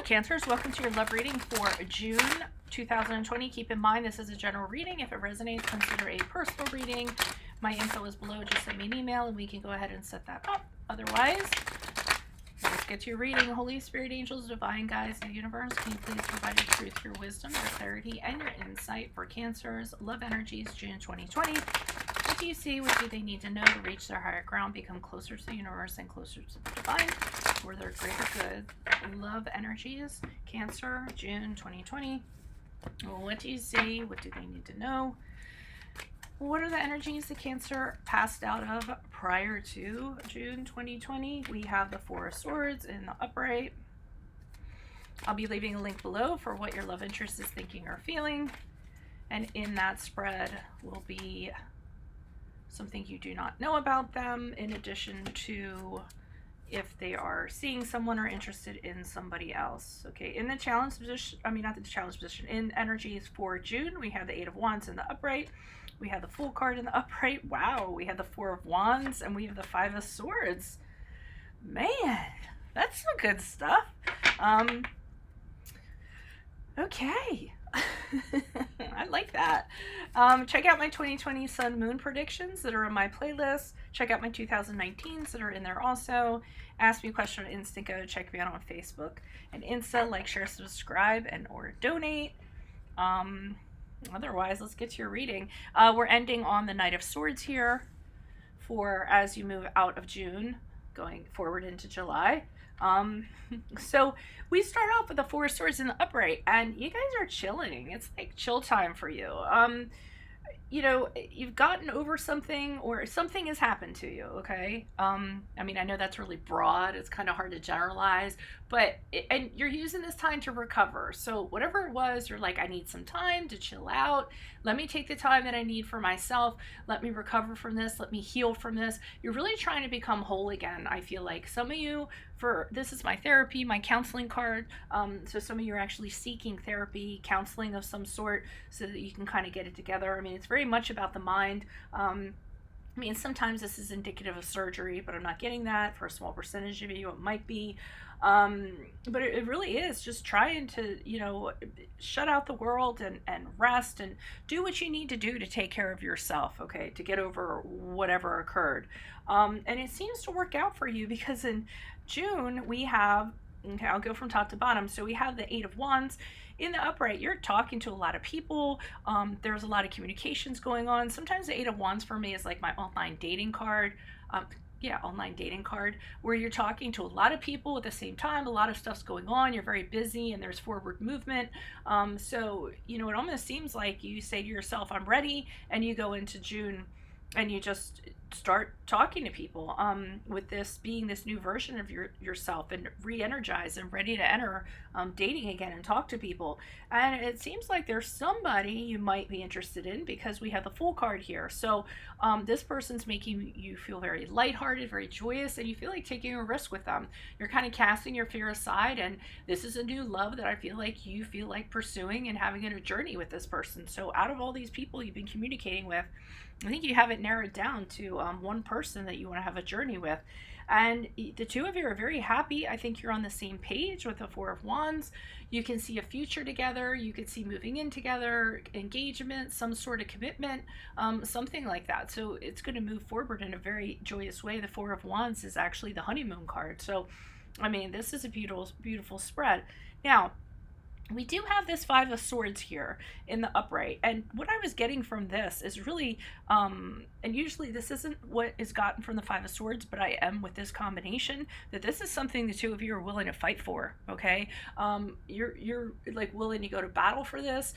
Hi Cancers, welcome to your love reading for June 2020. Keep in mind this is a general reading. If it resonates, consider a personal reading. My info is below. Just send me an email and we can go ahead and set that up. Otherwise, let's get to your reading. Holy Spirit, angels, divine guides, the universe, can you please provide your truth, your wisdom, your clarity, and your insight for Cancers, love energies, June 2020. What do you see? What do they need to know to reach their higher ground, become closer to the universe and closer to the divine for their greater good? Love energies, Cancer, June 2020. What do you see? What do they need to know? What are the energies that Cancer passed out of prior to June 2020? We have the Four of Swords in the upright. I'll be leaving a link below for what your love interest is thinking or feeling. And in that spread will be something you do not know about them, in addition to if they are seeing someone or interested in somebody else. Okay, in the challenge position, not the challenge position, in energies for June, we have the Eight of Wands in the upright. We have the Fool card in the upright. Wow, we have the Four of Wands and we have the Five of Swords. Man, that's some good stuff. Okay. I like that. Check out my 2020 Sun Moon predictions that are on my playlist. Check out my 2019s that are in there also. Ask me a question on Instago. Check me out on Facebook and Insta. Like, share, subscribe, and or donate. Otherwise, let's get to your reading. We're ending on the Knight of Swords here for as you move out of June, going forward into July. So we start off with the Four of Swords in the upright, and you guys are chilling. It's like chill time for you. You know, you've gotten over something or something has happened to you, okay? I know that's really broad. It's kind of hard to generalize, but and you're using this time to recover. So whatever it was, you're like, I need some time to chill out. Let me take the time that I need for myself. Let me recover from this. Let me heal from this. You're really trying to become whole again. I feel like some of you, this is my therapy, my counseling card. So some of you are actually seeking therapy, counseling of some sort, so that you can kind of get it together. It's very much about the mind. Sometimes this is indicative of surgery, but I'm not getting that. For a small percentage of you, it might be. But it really is just trying to, shut out the world and rest and do what you need to do to take care of yourself, okay, to get over whatever occurred. And it seems to work out for you because in June we have, okay, I'll go from top to bottom. So we have the Eight of Wands in the upright. You're talking to a lot of people. There's a lot of communications going on. Sometimes the Eight of Wands for me is like my online dating card. Online dating card, where you're talking to a lot of people at the same time. A lot of stuff's going on. You're very busy and there's forward movement. So, it almost seems like you say to yourself, I'm ready. And you go into June and you just start talking to people, with this being this new version of yourself and re-energized and ready to enter dating again and talk to people. And it seems like there's somebody you might be interested in because we have the Fool card here. So this person's making you feel very lighthearted, very joyous, and you feel like taking a risk with them. You're kind of casting your fear aside, and this is a new love that I feel like you feel like pursuing and having a journey with this person. So out of all these people you've been communicating with, I think you have it narrowed down to one person that you want to have a journey with. And the two of you are very happy. I think you're on the same page with the Four of Wands. You can see a future together. You could see moving in together, engagement, some sort of commitment, something like that. So it's going to move forward in a very joyous way. The Four of Wands is actually the honeymoon card. So, this is a beautiful, beautiful spread. Now, we do have this Five of Swords here in the upright, and what I was getting from this is really, and usually this isn't what is gotten from the Five of Swords, but I am with this combination, that this is something the two of you are willing to fight for, okay? You're like willing to go to battle for this.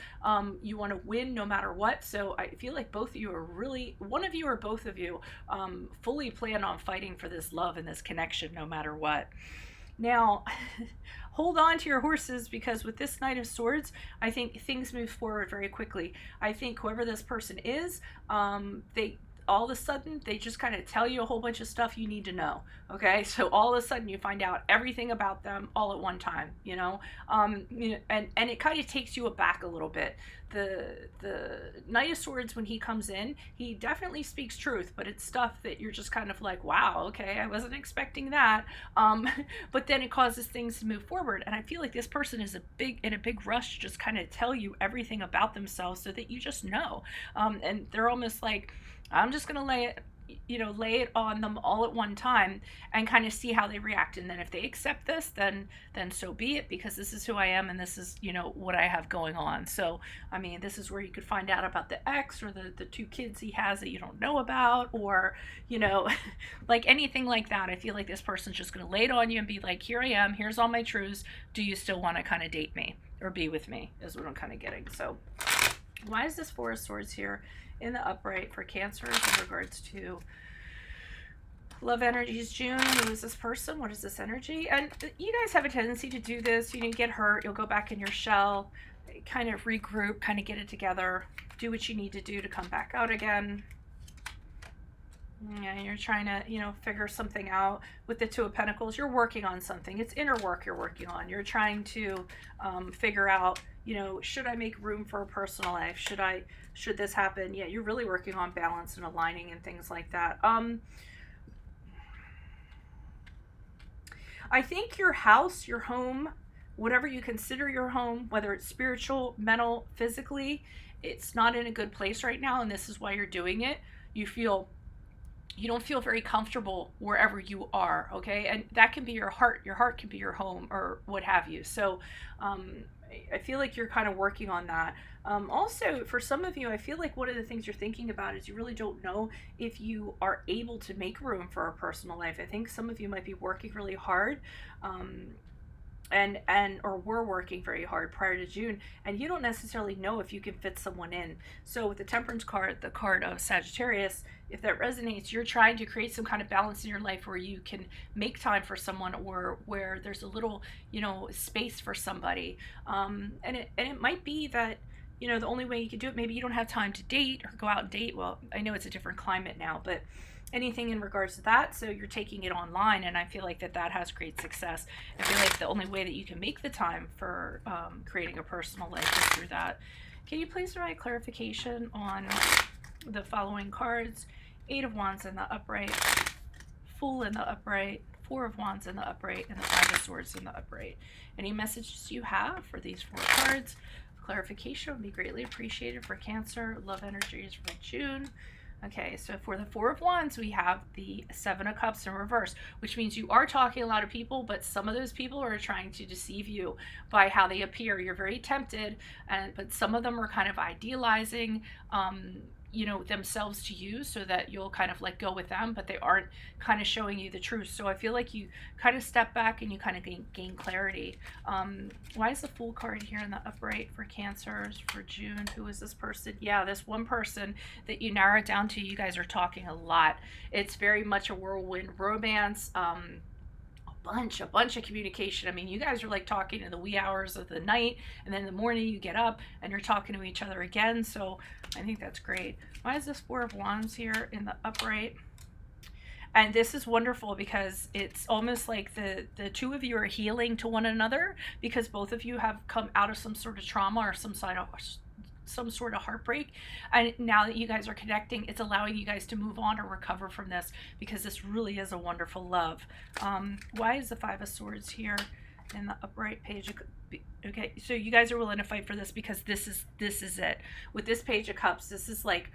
You want to win no matter what. So I feel like both of you are really, one of you or both of you, fully plan on fighting for this love and this connection no matter what. Now, hold on to your horses, because with this Knight of Swords, I think things move forward very quickly. I think whoever this person is, all of a sudden they just kind of tell you a whole bunch of stuff you need to know. Okay, so all of a sudden you find out everything about them all at one time, you know, and it kind of takes you aback a little bit. The Knight of Swords, when he comes in, he definitely speaks truth, but it's stuff that you're just kind of like, wow, okay, I wasn't expecting that. But then it causes things to move forward, and I feel like this person is in a big rush to just kind of tell you everything about themselves so that you just know. And they're almost like, I'm just gonna lay it on them all at one time and kind of see how they react. And then if they accept this, then so be it, because this is who I am and this is, what I have going on. So, I mean, this is where you could find out about the ex or the two kids he has that you don't know about, or, like anything like that. I feel like this person's just going to lay it on you and be like, here I am, here's all my truths. Do you still want to kind of date me or be with me, is what I'm kind of getting. So why is this Four of Swords here in the upright for Cancers in regards to love energies? June, who is this person? What is this energy? And you guys have a tendency to do this. You get hurt, you'll go back in your shell, kind of regroup, kind of get it together, do what you need to do to come back out again. Yeah, you're trying to, figure something out. With the Two of Pentacles, you're working on something. It's inner work you're working on. You're trying to figure out, should I make room for a personal life? Should this happen? Yeah, you're really working on balance and aligning and things like that. I think your house, your home, whatever you consider your home, whether it's spiritual, mental, physically, it's not in a good place right now, and this is why you're doing it. You don't feel very comfortable wherever you are, okay? And that can be your heart. Your heart can be your home or what have you. So I feel like you're kind of working on that. Also, for some of you, I feel like one of the things you're thinking about is you really don't know if you are able to make room for a personal life. I think some of you might be working really hard, or were working very hard prior to June, and you don't necessarily know if you can fit someone in. So with the Temperance card, the card of Sagittarius, if that resonates, you're trying to create some kind of balance in your life where you can make time for someone, or where there's a little, space for somebody. And it might be that, the only way you can do it, maybe you don't have time to date or go out and date. Well, I know it's a different climate now, but anything in regards to that, so you're taking it online, and I feel like that has great success. I feel like the only way that you can make the time for creating a personal life is through that. Can you please provide clarification on the following cards? Eight of Wands in the upright, Fool in the upright, Four of Wands in the upright, and the Five of Swords in the upright. Any messages you have for these four cards? Clarification would be greatly appreciated for Cancer. Love energies for June. Okay, so for the Four of Wands, we have the Seven of Cups in reverse, which means you are talking to a lot of people, but some of those people are trying to deceive you by how they appear. You're very tempted, but some of them are kind of idealizing themselves to you so that you'll kind of let go with them, but they aren't kind of showing you the truth. So I feel like you kind of step back and you kind of gain clarity. Why is the Fool card here in the upright for Cancers for June? Who is this person? Yeah, this one person that you narrow it down to, you guys are talking a lot. It's very much a whirlwind romance. A bunch of communication. I mean, you guys are like talking in the wee hours of the night, and then in the morning you get up and you're talking to each other again. So I think that's great. Why is this Four of Wands here in the upright? And this is wonderful because it's almost like the two of you are healing to one another, because both of you have come out of some sort of trauma or some sort of heartbreak, and now that you guys are connecting, it's allowing you guys to move on or recover from this, because this really is a wonderful love. Why is the Five of Swords here in the upright page? Okay, so you guys are willing to fight for this because this is it. With this Page of Cups, this is like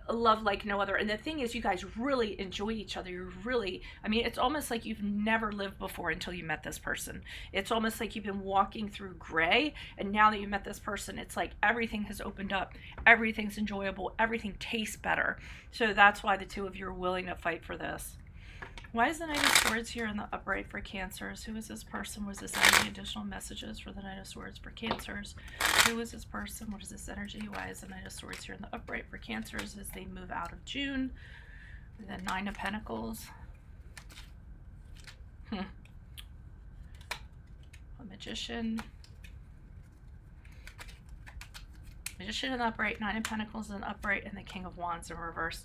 a love like no other. And the thing is, you guys really enjoy each other. You're really, I mean, it's almost like you've never lived before until you met this person. It's almost like you've been walking through gray, and now that you met this person, it's like everything has opened up. Everything's enjoyable. Everything tastes better. So that's why the two of you are willing to fight for this. Why is the Knight of Swords here in the upright for Cancers? Who is this person? Was this any additional messages for the Knight of Swords for Cancers? Who is this person? What is this energy? Why is the Knight of Swords here in the upright for Cancers as they move out of June? The Nine of Pentacles. A Magician. Magician in upright, Nine of Pentacles in upright, and the King of Wands in reverse.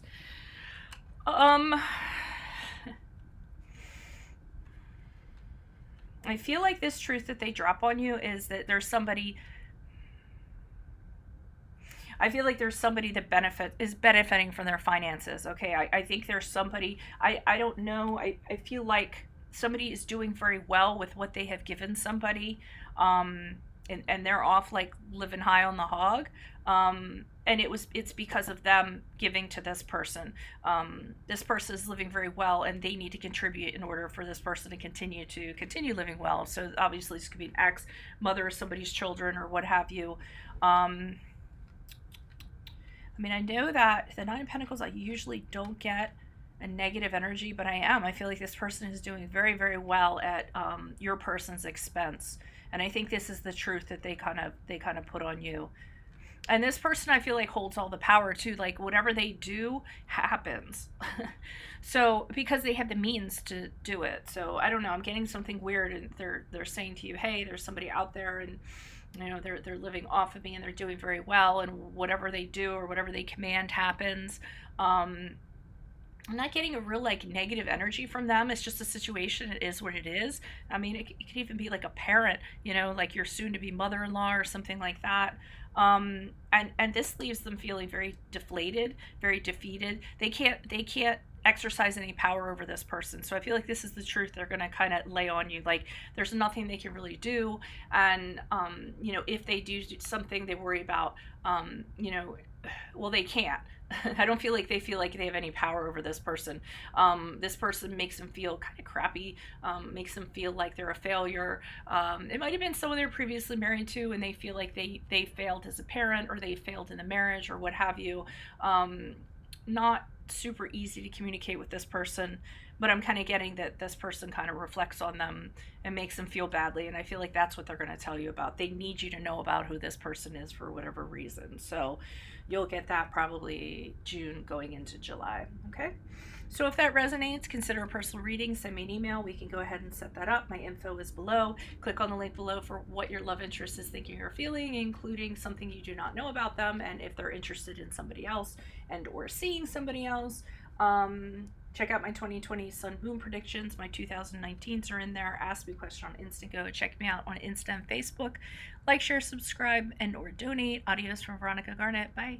I feel like this truth that they drop on you is that there's somebody. I feel like there's somebody that is benefiting from their finances. Okay, I think there's somebody. I don't know. I feel like somebody is doing very well with what they have given somebody, and they're off like living high on the hog. And it's because of them giving to this person. This person is living very well, and they need to contribute in order for this person to continue living well. So obviously, this could be an ex, mother of somebody's children, or what have you. I mean, I know that the Nine of Pentacles, I usually don't get a negative energy, but I feel like this person is doing very, very well at your person's expense, and I think this is the truth that they kind of put on you. And this person, I feel like, holds all the power too. Like, whatever they do happens. So, because they have the means to do it. So, I don't know. I'm getting something weird, and they're saying to you, hey, there's somebody out there, and they're living off of me, and they're doing very well, and whatever they do or whatever they command happens. I'm not getting a real like negative energy from them. It's just a situation. It is what it is. I mean, it could even be like a parent, like your soon-to-be mother-in-law or something like that. And this leaves them feeling very deflated, very defeated. They can't exercise any power over this person. So I feel like this is the truth they're going to kind of lay on you. Like, there's nothing they can really do. And, if they do something, they worry about, well, they can't. I don't feel like they have any power over this person. This person makes them feel kind of crappy, makes them feel like they're a failure. It might have been someone they're previously married to, and they feel like they failed as a parent, or they failed in a marriage, or what have you. Not super easy to communicate with this person, but I'm kind of getting that this person kind of reflects on them and makes them feel badly, and I feel like that's what they're going to tell you about. They need you to know about who this person is for whatever reason. So you'll get that probably June going into July. Okay, so if that resonates, consider a personal reading. Send me an email. We can go ahead and set that up. My info is below. Click on the link below for what your love interest is thinking or feeling, including something you do not know about them, and if they're interested in somebody else and or seeing somebody else. Check out my 2020 Sun Moon predictions. My 2019s are in there. Ask me a question on Instago. Check me out on Insta and Facebook. Like, share, subscribe, and or donate. Adios from Veronica Garnett. Bye.